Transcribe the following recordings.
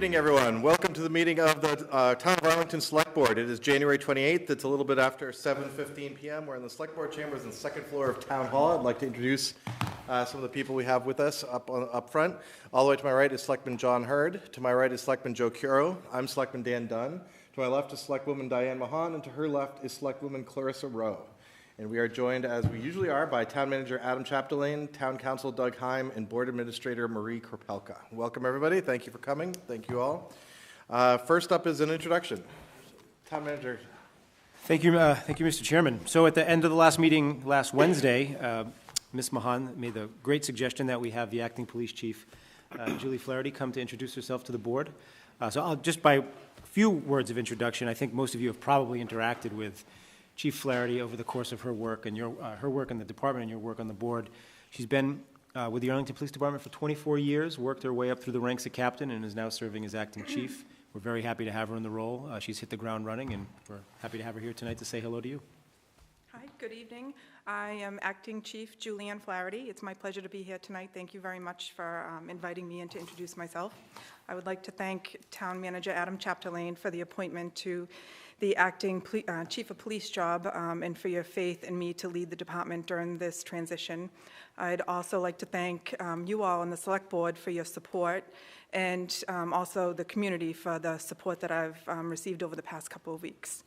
evening, everyone. Welcome to the meeting of the Town of Arlington Select Board. It is January 28th. It's a little bit after 7:15 p.m. We're in the Select Board Chambers on the second floor of Town Hall. I'd like to introduce some of the people we have with us up front. All the way to my right is Selectman John Hurd. To my right is Selectman Joe Curo. I'm Selectman Dan Dunn. To my left is Selectwoman Diane Mahan, and to her left is Selectwoman Clarissa Rowe. And we are joined, as we usually are, by Town Manager Adam Chapdelaine, Town Council Doug Heim, and Board Administrator Marie Kropelka. Welcome, everybody. Thank you for coming. Thank you all. First up is an introduction. Town Manager. Thank you, Mr. Chairman. So at the end of the last meeting last Wednesday, Ms. Mahan made the great suggestion that we have the Acting Police Chief, Julie Flaherty, come to introduce herself to the board. So I'll just by a few words of introduction, I think most of you have probably interacted with Chief Flaherty over the course of her work and her work in the department and your work on the board. She's been with the Arlington Police Department for 24 years, worked her way up through the ranks of captain, and is now serving as acting chief. We're very happy to have her in the role. She's hit the ground running, and we're happy to have her here tonight to say hello to you. Hi, good evening. I am Acting Chief Julianne Flaherty. It's my pleasure to be here tonight. Thank you very much for inviting me in to introduce myself. I would like to thank Town Manager Adam Chapdelaine for the appointment to the Acting Chief of Police job and for your faith in me to lead the department during this transition. I'd also like to thank you all on the Select Board for your support, and also the community for the support that I've received over the past couple of weeks.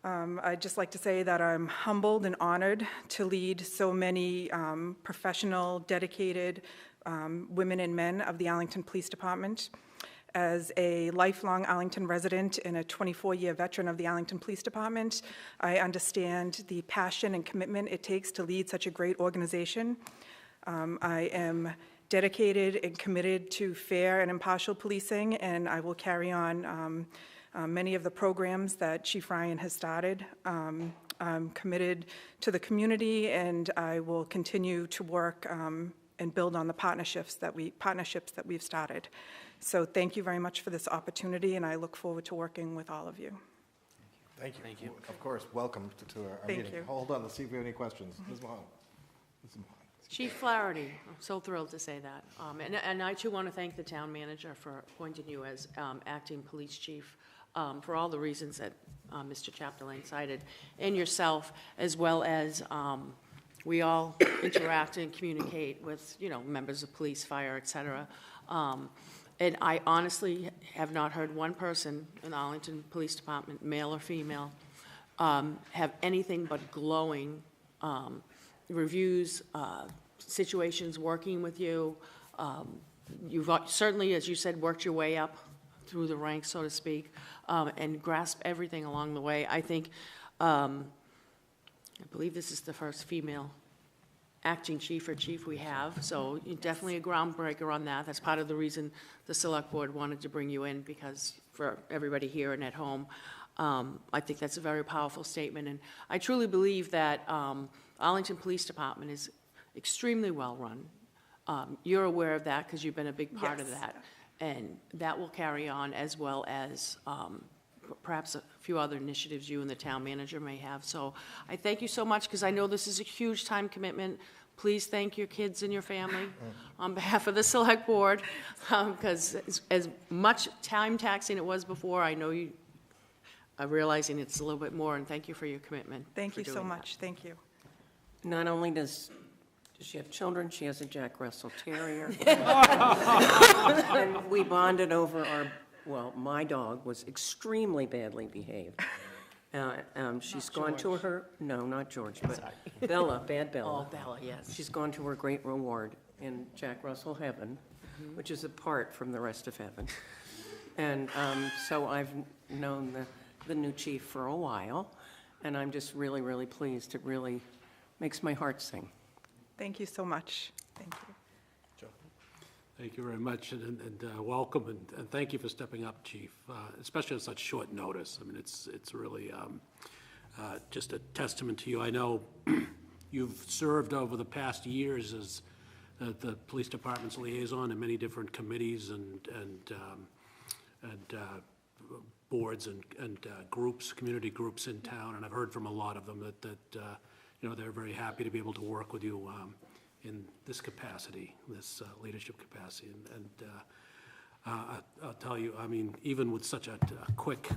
I'd just like to say that I'm humbled and honored to lead so many professional, dedicated women and men of the Arlington Police Department. As a lifelong Arlington resident and a 24-year veteran of the Arlington Police Department, I understand the passion and commitment it takes to lead such a great organization. I am dedicated and committed to fair and impartial policing, and I will carry on many of the programs that Chief Ryan has started. I'm committed to the community, and I will continue to work and build on the partnerships that we've started. So thank you very much for this opportunity, and I look forward to working with all of you. Thank you. Thank you. Of course, welcome to our meeting. Thank you. Hold on, let's see if we have any questions. Ms. Mahan. Chief Flaherty, I'm so thrilled to say that. And I too want to thank the town manager for appointing you as acting police chief for all the reasons that Mr. Chapdelaine cited, and yourself, as well as we all interact and communicate with, members of police, fire, et cetera. And I honestly have not heard one person in the Arlington Police Department, male or female, have anything but glowing reviews, situations working with you. You've certainly, as you said, worked your way up through the ranks, so to speak, and grasped everything along the way. I think, I believe this is the first female acting chief or chief we have, so you're definitely a groundbreaker on that. That's part of the reason the Select Board wanted to bring you in, because for everybody here and at home, I think that's a very powerful statement. And I truly believe that Arlington Police Department is extremely well run. You're aware of that because you've been a big part of that. And that will carry on, as well as perhaps a few other initiatives you and the town manager may have. So I thank you so much, because I know this is a huge time commitment. Please thank your kids and your family on behalf of the Select Board, because as much time taxing it was before, I know you are realizing it's a little bit more, and thank you for your commitment. Thank you so much. Thank you. Not only does she have children, she has a Jack Russell Terrier. And we bonded over my dog was extremely badly behaved. She's gone to her, no, not George, but Bella, bad Bella. Oh, Bella, yes. She's gone to her great reward in Jack Russell Heaven, which is apart from the rest of heaven. And so I've known the new chief for a while, and I'm just really, really pleased. It really makes my heart sing. Thank you so much. Thank you. Thank you very much, and welcome, and thank you for stepping up, Chief, especially on such short notice. I mean, it's really just a testament to you. I know you've served over the past years as the police department's liaison in many different committees and boards and groups, community groups in town, and I've heard from a lot of them that they're very happy to be able to work with you in this capacity, this leadership capacity. And I'll tell you, I mean, even with such a quick,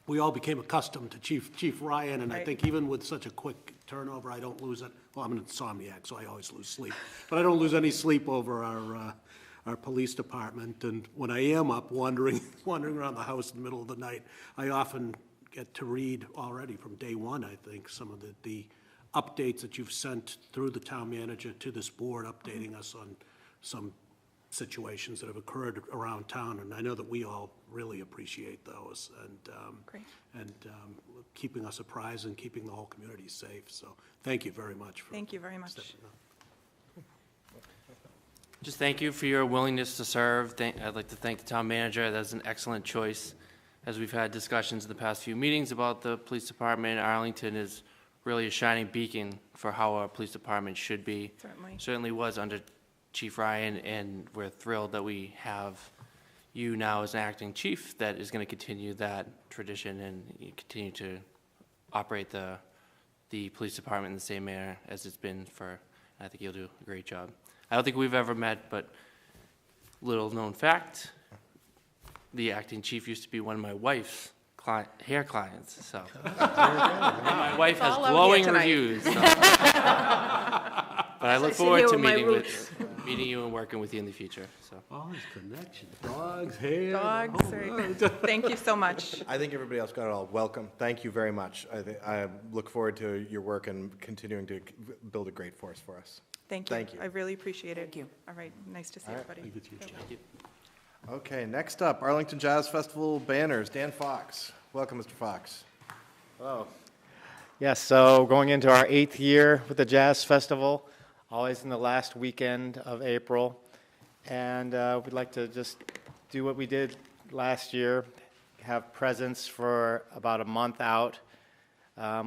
we all became accustomed to Chief Ryan, and I Right. think even with such a quick turnover, I don't lose it. Well, I'm an insomniac, so I always lose sleep. But I don't lose any sleep over our police department. And when I am up wandering around the house in the middle of the night, I often get to read already from day one, I think, some of the updates that you've sent through the town manager to this board, updating us on some situations that have occurred around town, and I know that we all really appreciate those, Great. and keeping us apprised and keeping the whole community safe. So thank you very much for Thank you very much. stepping up. Just thank you for your willingness to serve. I'd like to thank the town manager. That's an excellent choice. As we've had discussions in the past few meetings about the police department, Arlington is really a shining beacon for how our police department should be. Certainly was under Chief Ryan, and we're thrilled that we have you now as an acting chief that is going to continue that tradition and continue to operate the police department in the same manner as it's been for, I think you'll do a great job. I don't think we've ever met, but little known fact, the acting chief used to be one of my wife's hair clients, so. My wife has all out glowing here tonight. reviews, so. But I look sit forward here to with my meeting you and working with you in the future, so. All these connections, dogs, hair. Dogs, the whole right. nine. Thank you so much. I think everybody else got it all. Welcome. Thank you very much. I look forward to your work and continuing to build a great force for us. Thank you. Thank you. I really appreciate it. Thank you. All right, nice to see All right. everybody. Thank you. Okay, next up, Arlington Jazz Festival banners. Dan Fox. Welcome, Mr. Fox. Yes, so going into our 8th year with the Jazz Festival, always in the last weekend of April. And we'd like to just do what we did last year, have presents for about a month out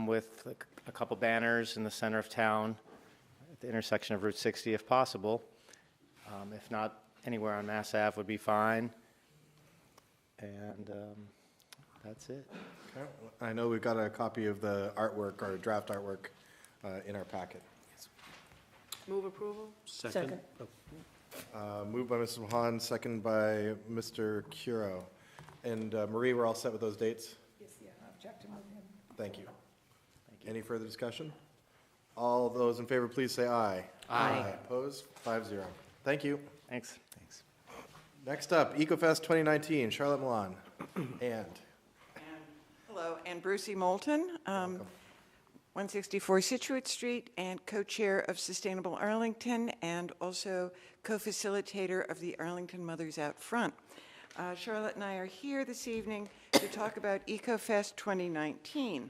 with a couple banners in the center of town at the intersection of Route 60 if possible. If not, anywhere on Mass Ave would be fine. And that's it. Okay. I know we've got a copy of the artwork or draft artwork in our packet. Move approval? Second. Moved by Mrs. Mahan, second by Mr. Curo. And Marie, we're all set with those dates? Yes, yeah, I've checked in with him. Thank you. Any further discussion? All those in favor, please say aye. Aye. Opposed? 5-0. Thank you. Thanks. Next up, EcoFest 2019, Charlotte Milan. And Hello, and Brucey Moulton, 164 Situate Street, and co-chair of Sustainable Arlington, and also co-facilitator of the Arlington Mothers Out Front. Charlotte and I are here this evening to talk about EcoFest 2019.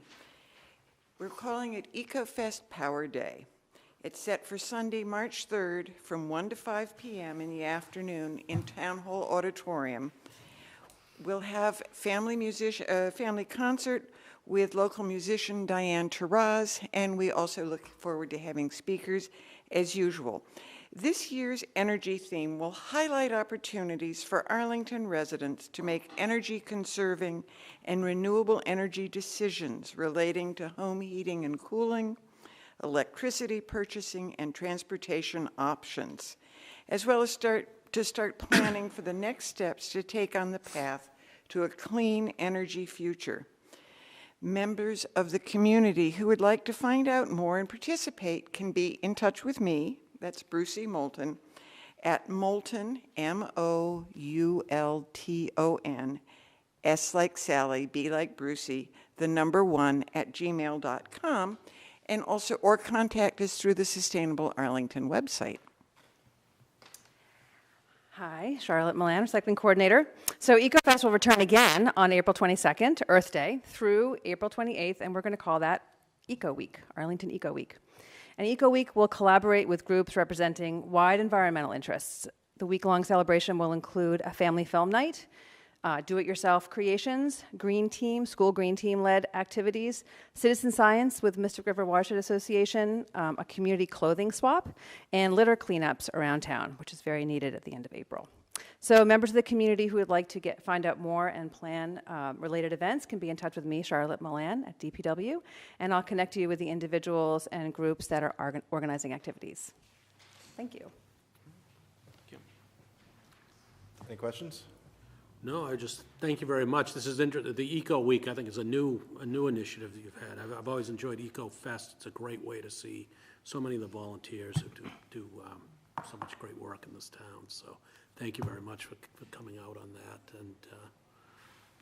We're calling it EcoFest Power Day. It's set for Sunday, March 3rd, from 1 to 5 p.m. in the afternoon in Town Hall Auditorium. We'll have family concert with local musician Diane Taraz, and we also look forward to having speakers as usual. This year's energy theme will highlight opportunities for Arlington residents to make energy conserving and renewable energy decisions relating to home heating and cooling, electricity purchasing, and transportation options, as well as start planning for the next steps to take on the path to a clean energy future. Members of the community who would like to find out more and participate can be in touch with me, that's Brucey Moulton, at Moulton, Moulton, S like Sally, B like Brucey, the number 1 at gmail.com, and also, or contact us through the Sustainable Arlington website. Hi, Charlotte Milan, Recycling Coordinator. So EcoFest will return again on April 22nd, Earth Day, through April 28th, and we're going to call that Eco Week, Arlington Eco Week. And Eco Week will collaborate with groups representing wide environmental interests. The week-long celebration will include a family film night, do-it-yourself creations, green team, school green team-led activities, citizen science with Mystic River Watershed Association, a community clothing swap, and litter cleanups around town, which is very needed at the end of April. So members of the community who would like to find out more and plan related events can be in touch with me, Charlotte Milan, at DPW, and I'll connect you with the individuals and groups that are organizing activities. Thank you. Any questions? No, I just, thank you very much. This is, the Eco Week, I think, is a new initiative that you've had. I've always enjoyed Eco Fest. It's a great way to see so many of the volunteers who do so much great work in this town. So thank you very much for coming out on that. And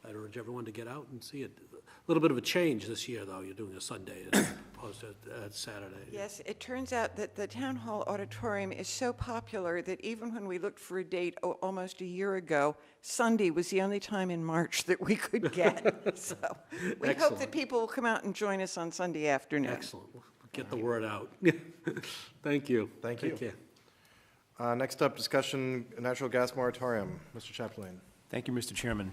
I'd urge everyone to get out and see it. A little bit of a change this year, though. You're doing a Sunday as opposed to Saturday. Yes, it turns out that the Town Hall Auditorium is so popular that even when we looked for a date almost a year ago, Sunday was the only time in March that we could get. So we hope Excellent. that people will come out and join us on Sunday afternoon. Excellent. We'll get the word out. Thank you. Thank you. Take care. Next up, discussion, natural gas moratorium. Mr. Chaplain. Thank you, Mr. Chairman.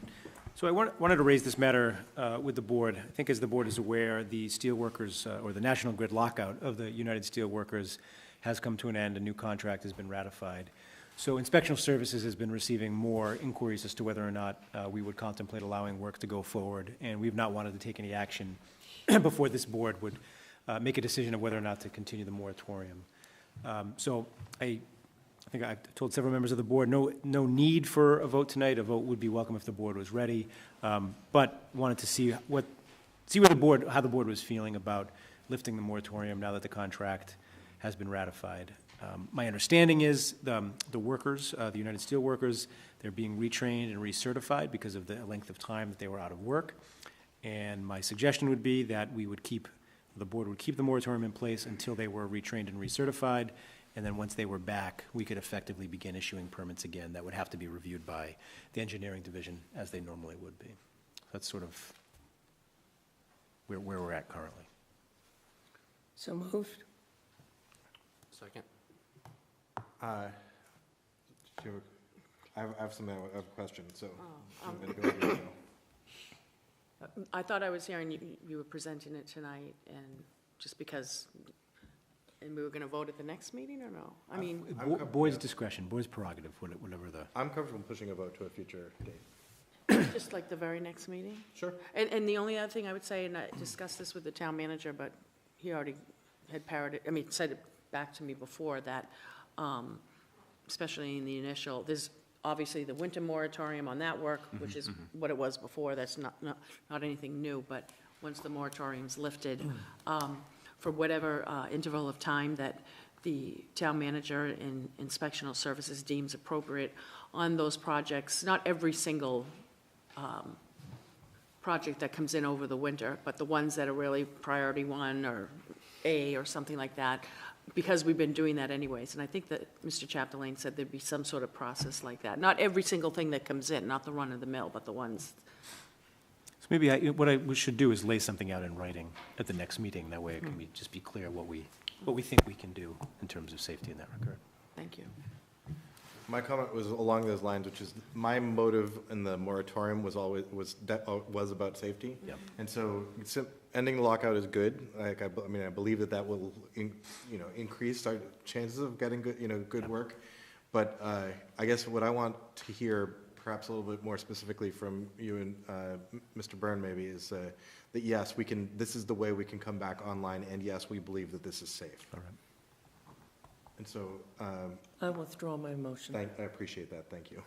So I wanted to raise this matter with the board. I think as the board is aware, the steelworkers, or the national grid lockout of the United Steelworkers has come to an end. A new contract has been ratified. So Inspectional Services has been receiving more inquiries as to whether or not we would contemplate allowing work to go forward, and we've not wanted to take any action before this board would make a decision of whether or not to continue the moratorium. So I think I've told several members of the board, no need for a vote tonight. A vote would be welcome if the board was ready, but wanted to see how the board was feeling about lifting the moratorium now that the contract has been ratified. My understanding is the workers, the United Steelworkers, they're being retrained and recertified because of the length of time that they were out of work. And my suggestion would be that the board would keep the moratorium in place until they were retrained and recertified. And then once they were back, we could effectively begin issuing permits again that would have to be reviewed by the engineering division as they normally would be. That's sort of where we're at currently. So moved. Second. I have some, I have a question, so. I'm gonna go ahead and go. I thought I was hearing you were presenting it tonight, and just because, and we were going to vote at the next meeting, or no? I mean, Board's discretion, board's prerogative, whatever the. I'm comfortable pushing a vote to a future date. just like the very next meeting? Sure. And the only other thing I would say, and I discussed this with the town manager, but he already had said it back to me before, that especially in the initial, there's obviously the winter moratorium on that work, which is what it was before. That's not anything new, but once the moratorium's lifted, for whatever interval of time that the town manager in inspectional services deems appropriate on those projects, not every single project that comes in over the winter, but the ones that are really priority 1 or A or something like that, because we've been doing that anyways. And I think that Mr. Chapdelaine said there'd be some sort of process like that. Not every single thing that comes in, not the run-of-the-mill, but the ones. So maybe what we should do is lay something out in writing at the next meeting. That way it can just be clear what we think we can do in terms of safety in that regard. Thank you. My comment was along those lines, which is my motive in the moratorium was about safety. Yep. And so ending the lockout is good. Like I believe that will increase our chances of getting good work. But I guess what I want to hear, perhaps a little bit more specifically from you and Mr. Byrne maybe, is that yes, we can. This is the way we can come back online, and yes, we believe that this is safe. All right. And so I withdraw my motion. I appreciate that. Thank you.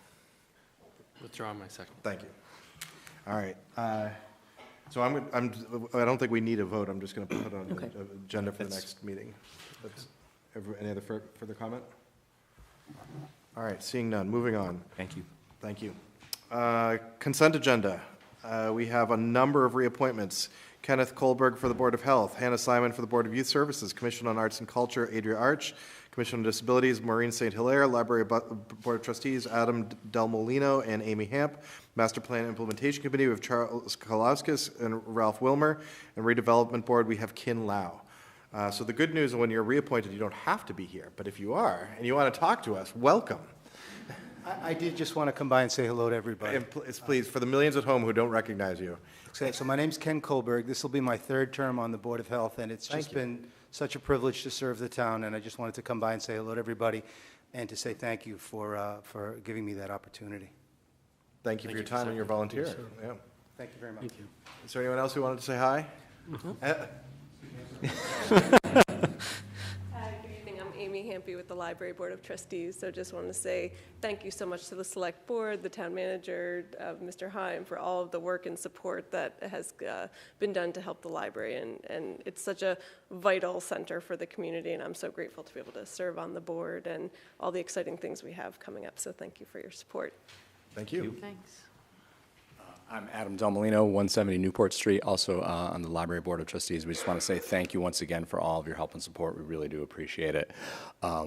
Withdraw my second. Thank you. All right. So I don't think we need a vote. I'm just going to put it on the agenda for the next meeting. Any other further comment? All right. Seeing none. Moving on. Thank you. Thank you. Consent agenda. We have a number of reappointments. Kenneth Kohlberg for the Board of Health, Hannah Simon for the Board of Youth Services, Commission on Arts and Culture, Adria Arch, Commission on Disabilities, Maureen St. Hilaire, Library Board of Trustees, Adam Del Molino and Amy Hamp, Master Plan Implementation Committee, we have Charles Kalauskis and Ralph Wilmer, and Redevelopment Board, we have Kin Lau. So the good news, when you're reappointed, you don't have to be here, but if you are, and you want to talk to us, welcome. I did just want to come by and say hello to everybody. And please, for the millions at home who don't recognize you. So my name's Ken Kohlberg. This will be my 3rd term on the Board of Health, and it's just been such a privilege to serve the town, and I just wanted to come by and say hello to everybody and to say thank you for giving me that opportunity. Thank you for your time and your volunteer. Yeah. Thank you very much. Thank you. Is there anyone else who wanted to say hi? Good evening, I'm Amy Hamp. can't be with the Library Board of Trustees, so just want to say thank you so much to the Select Board, the Town Manager, Mr. Heim, for all of the work and support that has been done to help the library, and it's such a vital center for the community, and I'm so grateful to be able to serve on the board and all the exciting things we have coming up, so thank you for your support. Thank you. Thanks. I'm Adam Delmolino, 170 Newport Street, also on the Library Board of Trustees. We just want to say thank you once again for all of your help and support. We really do appreciate it.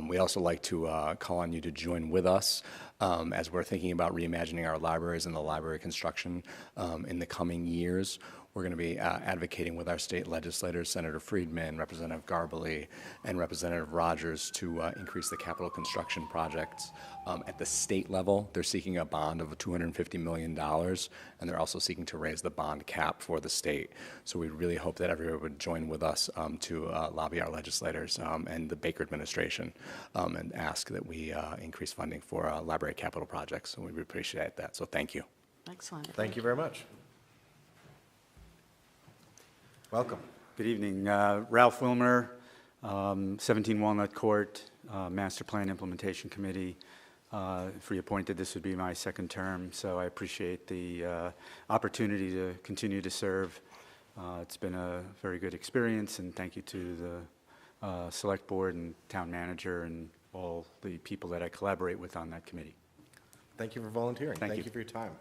We also like to call on you to join with us as we're thinking about reimagining our libraries and the library construction in the coming years. We're going to be advocating with our state legislators, Senator Friedman, Representative Garbely, and Representative Rogers to increase the capital construction projects. At the state level, they're seeking a bond of $250 million, and they're also seeking to raise the bond cap for the state. So we really hope that everyone would join with us to lobby our legislators and the Baker administration and ask that we increase funding for library capital projects. So we really appreciate that. So thank you. Excellent. Thank you very much. Welcome. Good evening. Ralph Wilmer, 17 Walnut Court, Master Plan Implementation Committee. Reappointed, this would be my second term, so I appreciate the opportunity to continue to serve. It's been a very good experience, and thank you to the Select Board and Town Manager and all the people that I collaborate with on that committee. Thank you for volunteering. Thank Thank you you for your time.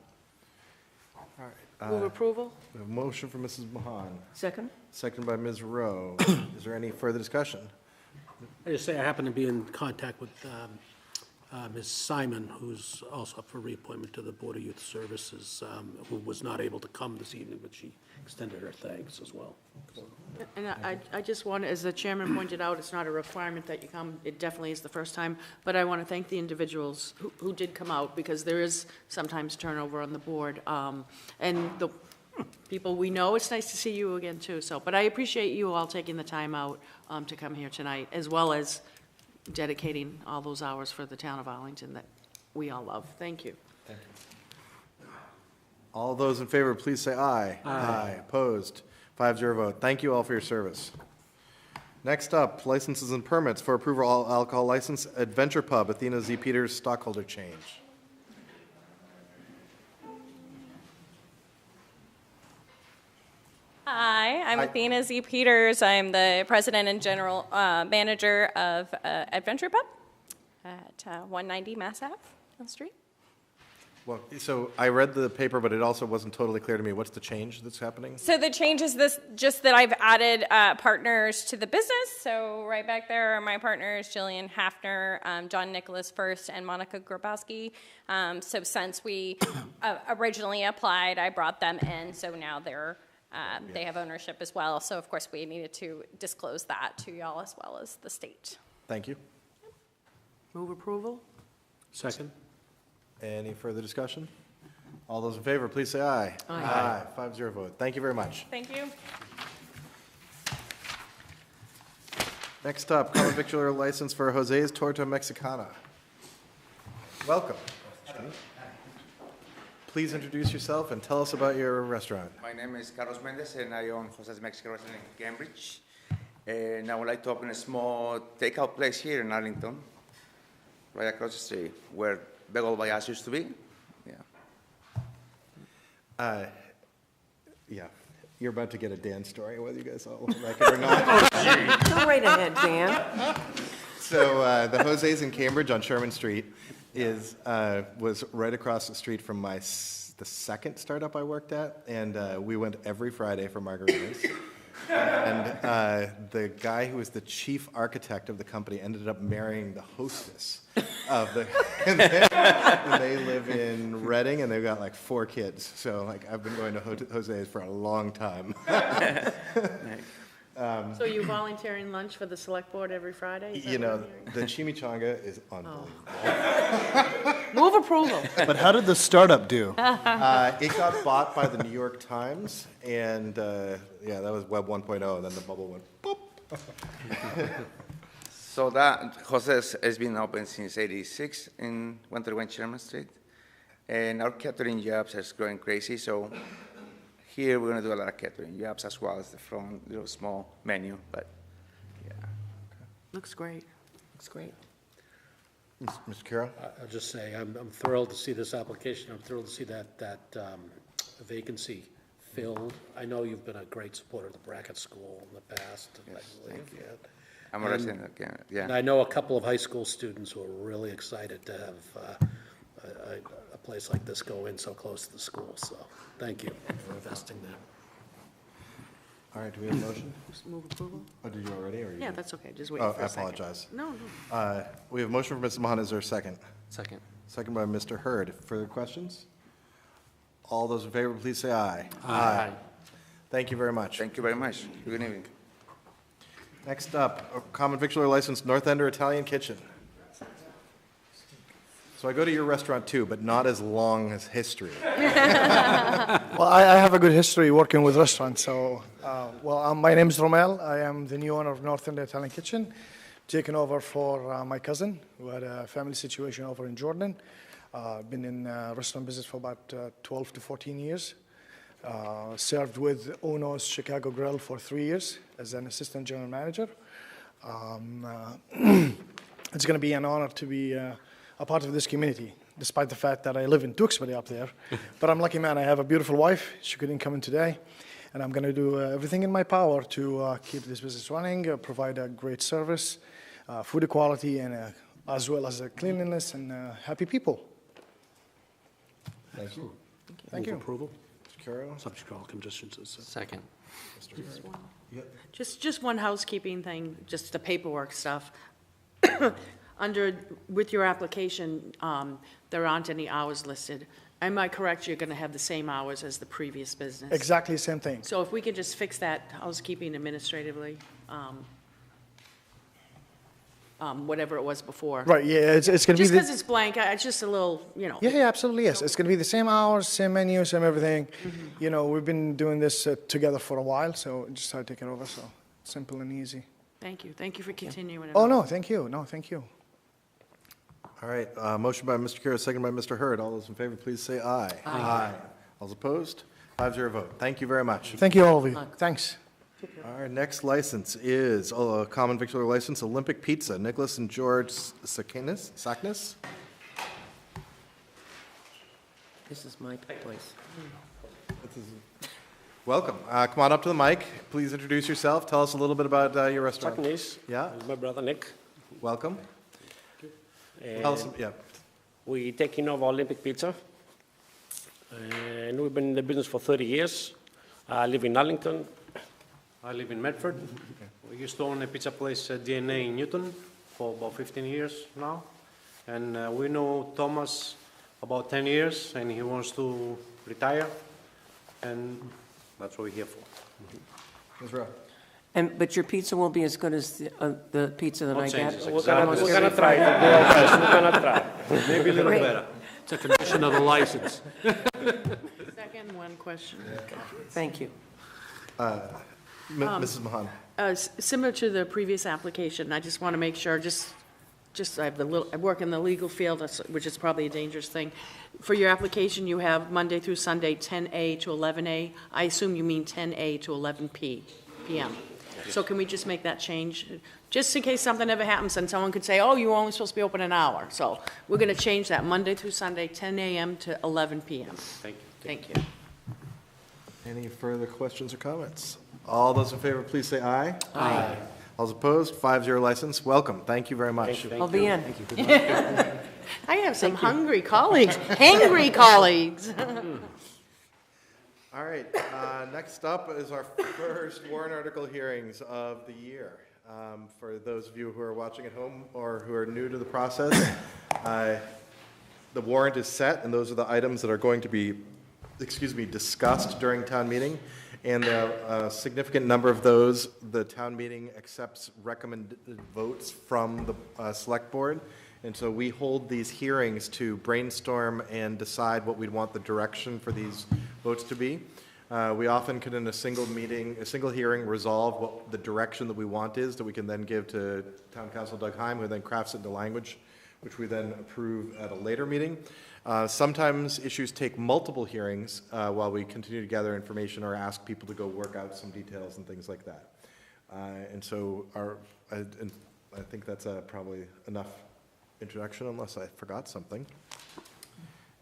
All right. Move approval? We have a motion from Mrs. Mahan, Second? second by Ms. Rowe. Is there any further discussion? I just say I happen to be in contact with Ms. Simon, who's also up for reappointment to the Board of Youth Services, who was not able to come this evening, but she extended her thanks as well. And I just want, as the chairman pointed out, it's not a requirement that you come. It definitely is the first time. But I want to thank the individuals who did come out, because there is sometimes turnover on the board. And the people we know, it's nice to see you again, too. So, but I appreciate you all taking the time out to come here tonight, as well as dedicating all those hours for the town of Arlington that we all love. Thank you. Thank you. All those in favor, please say aye. Aye. Opposed? 5-0 vote. Thank you all for your service. Next up, licenses and permits for approval, all alcohol license, Adventure Pub, Athena Z. Peters, stockholder change. Hi, I'm Hi. Athena Z. Peters. I'm the president and general manager of Adventure Pub at 190 Mass Ave on the street. Well, so I read the paper, but it also wasn't totally clear to me. What's the change that's happening? So the change is this, just that I've added partners to the business. So right back there are my partners, Jillian Hafner, John Nicholas First, and Monica Grabowski. So since we originally applied, I brought them in. So now they have ownership as well. So of course we needed to disclose that to y'all as well as the state. Thank you. Move approval? Second? Any further discussion? All those in favor, please say aye. Aye. 5-0 vote. Thank you very much. Thank you. Next up, common victular license for Jose's Torta Mexicana. Welcome. Please introduce yourself and tell us about your restaurant. My name is Carlos Mendez, and I own Jose's Mexican Restaurant in Cambridge. And I would like to open a small takeout place here in Arlington, right across the street, where Bagel Bayas used to be. Yeah. Yeah, you're about to get a Dan story, whether you guys all like it or not. Go right ahead, Dan. So the Jose's in Cambridge on Sherman Street was right across the street from the second startup I worked at, and we went every Friday for margaritas. And the guy who was the chief architect of the company ended up marrying the hostess of the, and they live in Reading, and they've got like 4 kids. So like I've been going to Jose's for a long time. So you volunteering lunch for the select board every Friday? Is that You what know, I'm hearing? the chimichanga is unbelievable. Move approval. But how did the startup do? It got bought by the New York Times, and yeah, that was Web 1.0, and then the bubble went boop. So that Jose's has been open since '86 in 131 Sherman Street, and our catering jobs is growing crazy. So here we're going to do a lot of catering jobs as well as the front little small menu. But yeah, Looks great. Looks great. Mr. Carroll? I'll just say, I'm thrilled to see this application. I'm thrilled to see that vacancy filled. I know you've been a great supporter of the Brackett School in the past. Thank you. I'm understanding that, And yeah. I know a couple of high school students who are really excited to have a place like this go in so close to the school, so thank you for investing there. All right, do we have a motion? Just move approval? Oh, did you already, or you? Yeah, that's okay, just wait Oh, for I a second. apologize. No, no. We have a motion from Mrs. Mahan. Is there a second? Second. Second by Mr. Hurd. Further questions? All those in favor, please say aye. Aye. Thank you very much. Thank you very much. Good evening. Next up, a common victular license, North Ender Italian Kitchen. So I go to your restaurant too, but not as long as history. Well, I have a good history working with restaurants. So, my name is Romel. I am the new owner of North End Italian Kitchen, taken over for my cousin, who had a family situation over in Jordan. Been in restaurant business for about 12 to 14 years. Served with Uno's Chicago Grill for 3 years as an assistant general manager. It's going to be an honor to be a part of this community, despite the fact that I live in Tewksbury up there. But I'm lucky man, I have a beautiful wife. She couldn't come in today. And I'm going to do everything in my power to keep this business running, provide a great service, food quality, and as well as cleanliness and happy people. Thank you. Thank you. Approval? Mr. Carroll? Subject to all conditions. Second. Just one housekeeping thing, just the paperwork stuff. With your application, there aren't any hours listed. Am I correct, you're going to have the same hours as the previous business? Exactly the same thing. So if we could just fix that housekeeping administratively, whatever it was before. Right, yeah, it's going to be Just the... because it's blank, it's just a little, Yeah, absolutely, yes. It's going to be the same hours, same menu, same everything. Mm-hmm. You know, we've been doing this together for a while, so just started taking over, so simple and easy. Thank you. Thank you for continuing it. Oh, on. no, thank you. No, thank you. All right, motion by Mr. Carroll, second by Mr. Hurd. All those in favor, please say aye. Aye. All those opposed? 5-0 vote. Thank you very much. Thank you, all of you. Thanks. Our next license is a common victular license, Olympic Pizza, Nicholas and George Saknis. This is my place. Welcome. Come on up to the mic. Please introduce yourself. Tell us a little bit about your restaurant. Saknis. Yeah. My brother Nick. Welcome. And Tell us, yeah. we taking over Olympic Pizza. And we've been in the business for 30 years. I live in Arlington. I live in Medford. We used to own a pizza place, DNA in Newton, for about 15 years now. And we know Thomas about 10 years, and he wants to retire. And that's what we're here for. Ms. Rowe. But your pizza will be as good as the pizza that No I changes, get? We're gonna try to do our best. We're gonna try. Maybe a little Great. better. It's a condition of the license. Second, one question. Thank you. Mrs. Mahan. Similar to the previous application, I just want to make sure, I work in the legal field, which is probably a dangerous thing. For your application, you have Monday through Sunday, 10A to 11A. I assume you mean 10A to 11 p.m. So can we just make that change? Just in case something ever happens and someone could say, oh, you were only supposed to be open an hour. So we're going to change that Monday through Sunday, 10 a.m. to 11 p.m. Thank you. Thank you. Any further questions or comments? All those in favor, please say aye. Aye. All those opposed? 5-0 license. Welcome. Thank you very much. I'll be in. I have some hungry colleagues, hangry colleagues. All right, next up is our first warrant article hearings of the year. For those of you who are watching at home or who are new to the process, the warrant is set, and those are the items that are going to be, discussed during town meeting. And a significant number of those, the town meeting accepts recommended votes from the select board. And so we hold these hearings to brainstorm and decide what we'd want the direction for these votes to be. We often can, in a single meeting, a single hearing, resolve what the direction that we want is, that we can then give to Town Council Doug Heim, who then crafts it into language, which we then approve at a later meeting. Sometimes issues take multiple hearings while we continue to gather information or ask people to go work out some details and things like that. And so I think that's probably enough introduction unless I forgot something.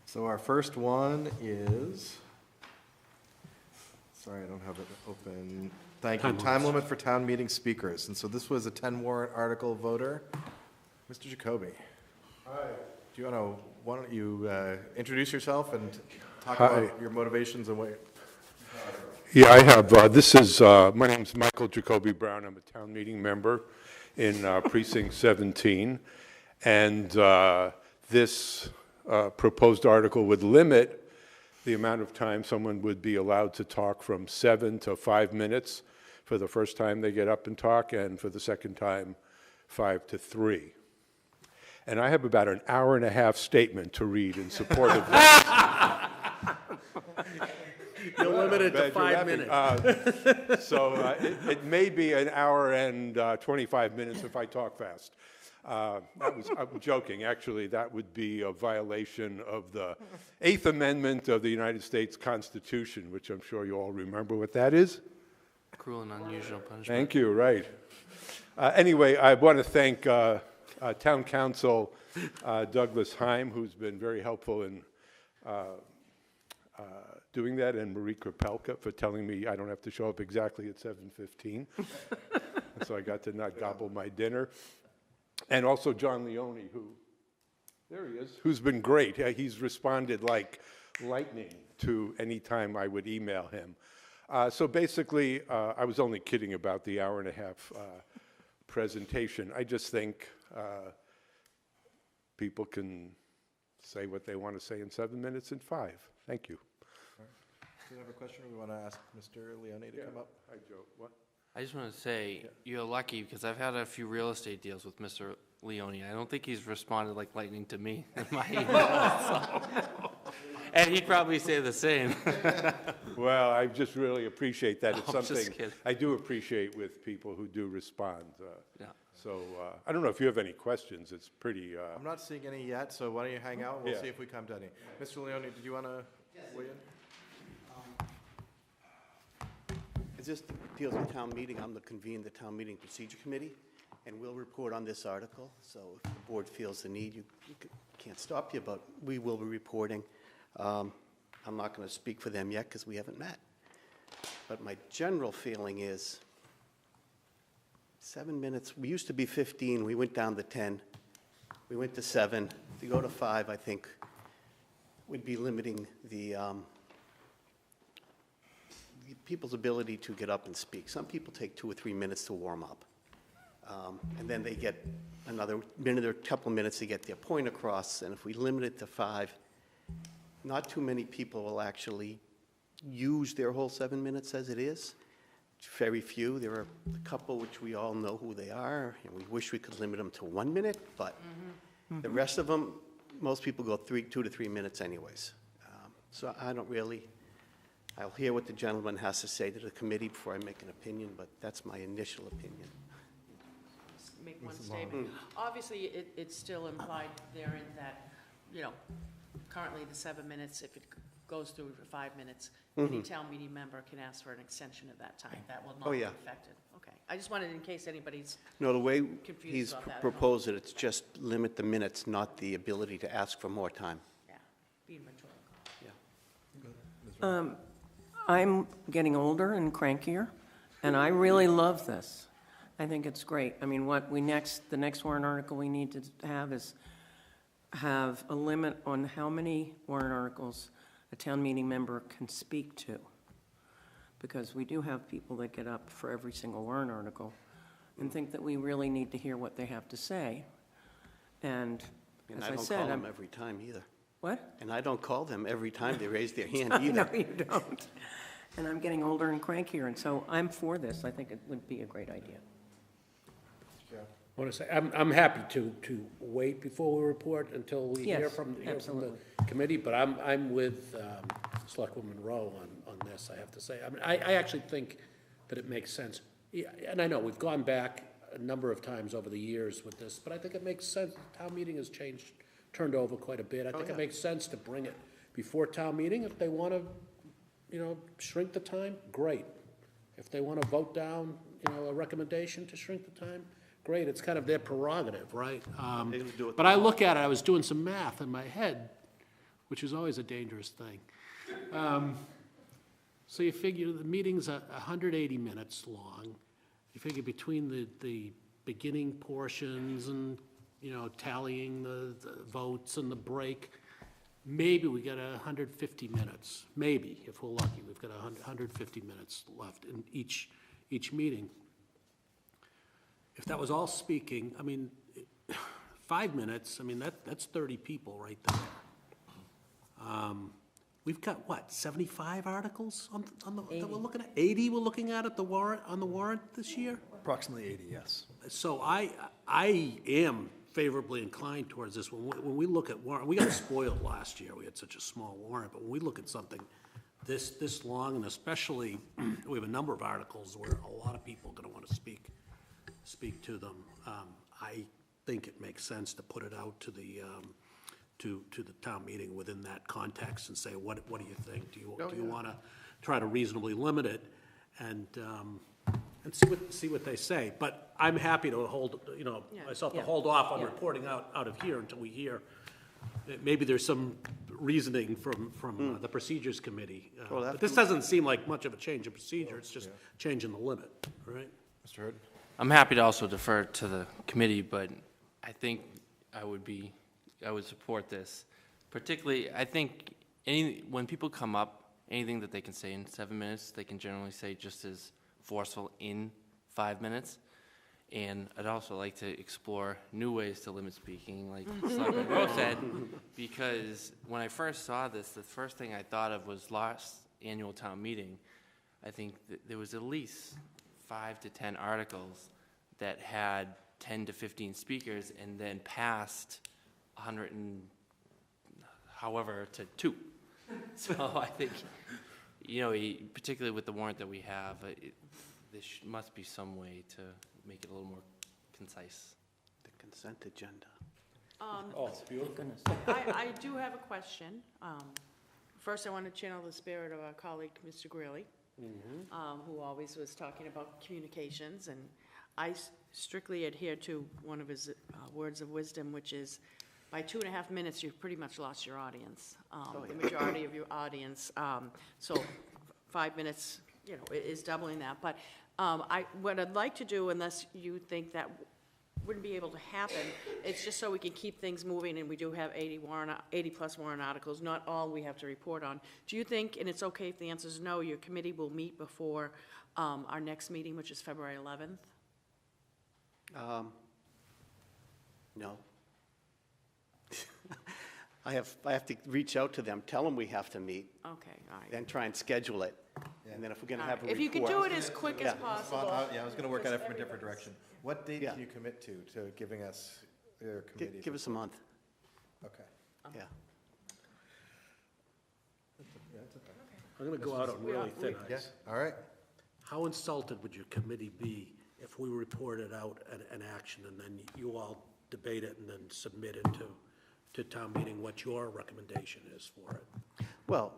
So our first one is, sorry, I don't have it open. Thank you. Time limit for town meeting speakers. And so this was a 10 warrant article voter. Mr. Jacoby. Hi. Do you want to, why don't you introduce yourself and talk about your motivations and what? Yeah, I have, this is, my name's Michael Jacoby Brown. I'm a town meeting member in Precinct 17. And this proposed article would limit the amount of time someone would be allowed to talk from 7 to 5 minutes for the first time they get up and talk, and for the second time, 5 to 3. And I have about an hour and a half statement to read in support of that. You're limited to 5 minutes. So it may be an hour and 25 minutes if I talk fast. I'm joking. Actually, that would be a violation of the 8th Amendment of the United States Constitution, which I'm sure you all remember what that is. Cruel and unusual punishment. Thank you, right. Anyway, I want to thank Town Council Douglas Heim, who's been very helpful in doing that, and Marie Kropelka for telling me I don't have to show up exactly at 7:15. So I got to not gobble my dinner. And also John Leone, who, there he is, who's been great. He's responded like lightning to any time I would email him. So basically, I was only kidding about the hour and a half presentation. I just think people can say what they want to say in 7 minutes and 5. Thank you. Do you have a question, or we want to ask Mr. Leone to come up? Hi, Joe. What? I just want to say, you're lucky, because I've had a few real estate deals with Mr. Leone. I don't think he's responded like lightning to me in my email. So. And he'd probably say the same. Well, I just really appreciate that. It's I'm just something kidding. I do appreciate with people who do respond. Yeah. So I don't know if you have any questions. It's pretty... I'm not seeing any yet, so why don't you hang out? We'll Yeah. see if we come to any. Mr. Leone, did you want to weigh in? As this deals with town meeting, I'm the convener of the Town Meeting Procedure Committee, and we'll report on this article. So if the board feels the need, can't stop you, but we will be reporting. I'm not going to speak for them yet because we haven't met. But my general feeling is 7 minutes. We used to be 15. We went down to 10. We went to 7. To go to 5, I think, would be limiting the people's ability to get up and speak. Some people take 2 or 3 minutes to warm up. And then they get another minute or a couple of minutes to get their point across. And if we limit it to 5, not too many people will actually use their whole 7 minutes as it is. Very few. There are a couple which we all know who they are, and we wish we could limit them to 1 minute, but the rest of them, most people go 2 to 3 minutes anyways. So I don't really, I'll hear what the gentleman has to say to the committee before I make an opinion, but that's my initial opinion. Make one statement. Obviously, it's still implied therein that, you know, currently the 7 minutes, if it goes through for 5 minutes, any town meeting member can ask for an extension of that time. That will not be affected. Okay. I just wanted, in case anybody's No, the way confused he's about that. proposed it, it's just limit the minutes, not the ability to ask for more time. Yeah, being mature. I'm getting older and crankier, and I really love this. I think it's great. I mean, the next warrant article we need to have is have a limit on how many warrant articles a town meeting member can speak to. Because we do have people that get up for every single warrant article and think that we really need to hear what they have to say. And as I I don't said, call them every time either. What? And I don't call them every time they raise their hand either. No, you don't. And I'm getting older and crankier, and so I'm for this. I think it would be a great idea. I want to say, I'm happy to wait before we report until we hear Yes, from the absolutely. committee, but I'm with Selectwoman Rowe on this, I have to say. I mean, I actually think that it makes sense. Yeah, and I know we've gone back a number of times over the years with this, but I think it makes sense. Town meeting has changed, turned over quite a bit. I think it makes sense to bring it before town meeting. If they want to, shrink the time, great. If they want to vote down, a recommendation to shrink the time, great, it's kind of their prerogative, right? They do it But I look at it, I was doing some math in my head, which is always a dangerous thing. So you figure the meeting's 180 minutes long. You figure between the beginning portions and, you know, tallying the votes and the break, maybe we get 150 minutes. Maybe, if we're lucky, we've got 150 minutes left in each meeting. If that was all speaking, I mean, 5 minutes, I mean, that's 30 people right there. We've got, what, 75 articles on the, that we're looking at? 80 we're looking at the warrant, on the warrant this year? Approximately 80, yes. So I am favorably inclined towards this. When we look at warrant, we got spoiled last year. We had such a small warrant, but when we look at something this long, and especially, we have a number of articles where a lot of people are gonna want to speak to them. I think it makes sense to put it out to the, to the town meeting within that context and say, what do you think? Do you want to try to reasonably limit it and see what they say? But I'm happy to hold, you know, myself to hold off on reporting out of here until we hear. Maybe there's some reasoning from the Procedures Committee. But this doesn't seem like much of a change in procedure. It's just changing the limit, right? Mr. Hurd? I'm happy to also defer to the committee, but I think I would support this. Particularly, I think when people come up, anything that they can say in 7 minutes, they can generally say just as forceful in 5 minutes. And I'd also like to explore new ways to limit speaking, like Selectman Rowe said, because when I first saw this, the first thing I thought of was last annual town meeting. I think that there was at least 5 to 10 articles that had 10 to 15 speakers and then passed 100 and however to 2. So I think, you know, particularly with the warrant that we have, there must be some way to make it a little more concise. The consent agenda. Oh, beautiful. I do have a question. First, I want to channel the spirit of our colleague, Mr. Greeley, who always was talking about communications, and I strictly adhere to one of his words of wisdom, which is, by 2.5 minutes, you've pretty much lost your audience, the majority of your audience. So 5 minutes, you know, is doubling that. But what I'd like to do, unless you think that wouldn't be able to happen, it's just so we can keep things moving, and we do have 80 plus warrant articles, not all we have to report on. Do you think, and it's okay if the answer is no, your committee will meet before our next meeting, which is February 11th? No. I have to reach out to them, tell them we have to meet. Okay, all right. Then try and schedule it. And then if we're going to have a report. If you could do it as quick as possible. I was going to work on it from a different direction. What date can you commit to giving us your committee? Give us a month. Okay. Yeah. I'm going to go out on really thin ice. All right. How insulted would your committee be if we reported out an action and then you all debate it and then submit it to town meeting what your recommendation is for it? Well,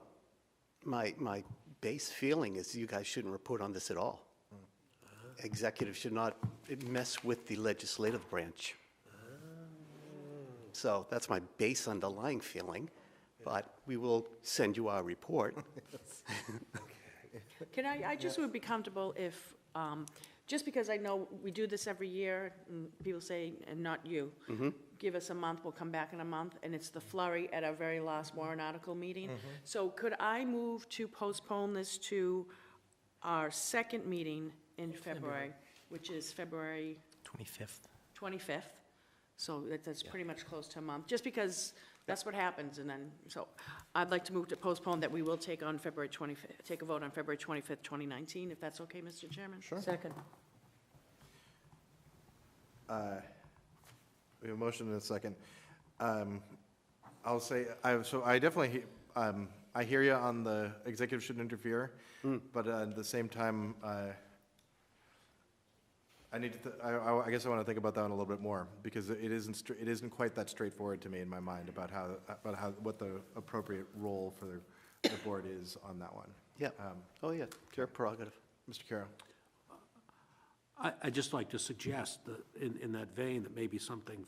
my base feeling is you guys shouldn't report on this at all. Executive should not mess with the legislative branch. So that's my base underlying feeling, but we will send you our report. Can I just would be comfortable if, just because I know we do this every year, and people say, and not you, give us a month, we'll come back in a month, and it's the flurry at our very last warrant article meeting. So could I move to postpone this to our second meeting in February, which is February 25th? So that's pretty much close to a month, just because that's what happens, and then, so I'd like to move to postpone that we will take on February 25th, take a vote on February 25th, 2019, if that's okay, Mr. Chairman? Sure. Second. We have a motion and a second. I'll say, so I definitely, I hear you on the executive shouldn't interfere, but at the same time, I need to, I guess I want to think about that one a little bit more, because it isn't quite that straightforward to me in my mind about what the appropriate role for the board is on that one. Yeah. Oh, yeah, your prerogative. Mr. Carroll. I'd just like to suggest that in that vein, that maybe something